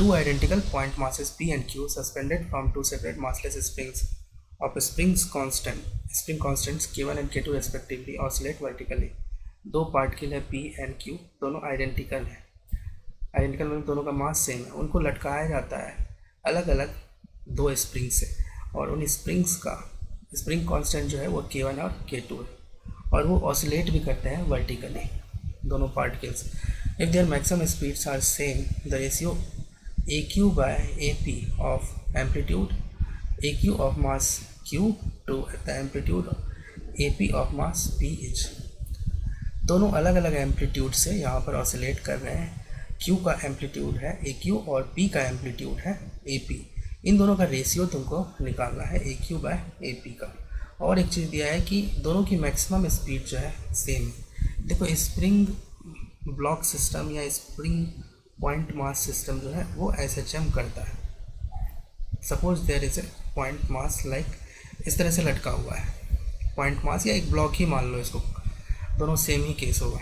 two identical point masses P and Q suspended from two separate massless springs of spring constants K1 and K2 respectively oscillate vertically. दो particle है P and Q, दोनों identical है, identical मतलब दोनों का mass same है, उनको लटकाया जाता है अलग अलग दो स्प्रिंग से, और उन स्प्रिंग्स का स्प्रिंग कांस्टेंट जो है वो K1 और K2 है, और वो ऑसिलेट भी करते हैं वर्टिकली दोनों particles. If there maximum speeds are same the ratio AQ by AP of amplitude AQ of mass Q to the amplitude AP of mass P is. दोनों अलग अलग एम्पलीट्यूड से यहाँ पर ऑसिलेट कर रहे हैं. Q का एम्पलीट्यूड है AQ और P का एम्पलीट्यूड है AP. इन दोनों का रेशियो तुमको निकालना है AQ बाय AP का. और एक चीज़ दिया है कि दोनों की मैक्सिमम स्पीड जो है सेम है. देखो स्प्रिंग ब्लॉक सिस्टम या स्प्रिंग पॉइंट मास सिस्टम जो है वो SHM करता है. Suppose there is a point mass like इस तरह से लटका हुआ है पॉइंट मास, या एक ब्लॉक ही मान लो इसको, दोनों सेम ही केस होगा.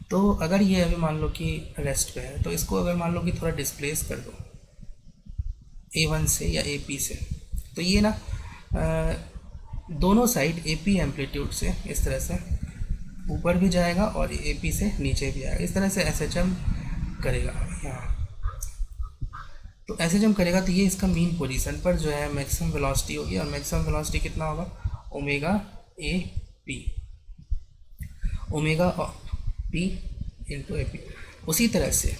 तो अगर ये अभी मान लो कि रेस्ट पे है, तो इसको अगर मान लो कि थोड़ा डिस्प्लेस कर दो A1 से या AP से, तो ये ना दोनों साइड AP एम्पलीट्यूड से इस तरह से ऊपर भी जाएगा और AP से नीचे भी आएगा. इस तरह से SHM करेगा यहाँ. तो SHM करेगा तो ये इसका मीन पोजीशन पर जो है मैक्सिमम वेलोसिटी होगी, और मैक्सिमम वेलोसिटी कितना होगा omega AP, omega P into AP. उसी तरह से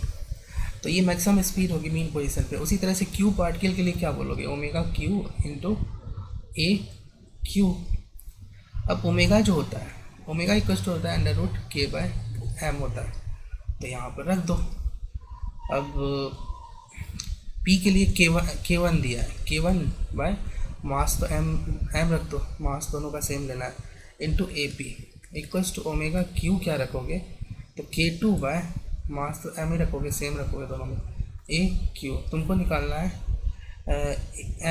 तो ये मैक्सिमम स्पीड होगी मीन पोजीशन पे. उसी तरह से Q पार्टिकल के लिए क्या बोलोगे, ओमेगा Q इंटू AQ. अब ओमेगा जो होता है, ओमेगा इक्वल टू होता है √K/m होता है, तो यहाँ पर रख दो. अब P के लिए K1 दिया है, K1 बाय मास तो m रख दो, मास दोनों का सेम लेना है, into AP equals to omega Q क्या रखोगे, तो K2 बाय मास तो m ही रखोगे, सेम रखोगे दोनों में, AQ. तुमको निकालना है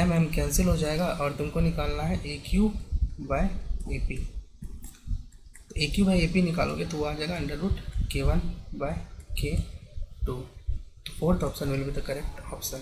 m कैंसिल हो जाएगा, और तुमको निकालना है AQ बाय AP. तो AQ बाय AP निकालोगे तो वो आ जाएगा √K1/K2. तो fourth option will be the correct option.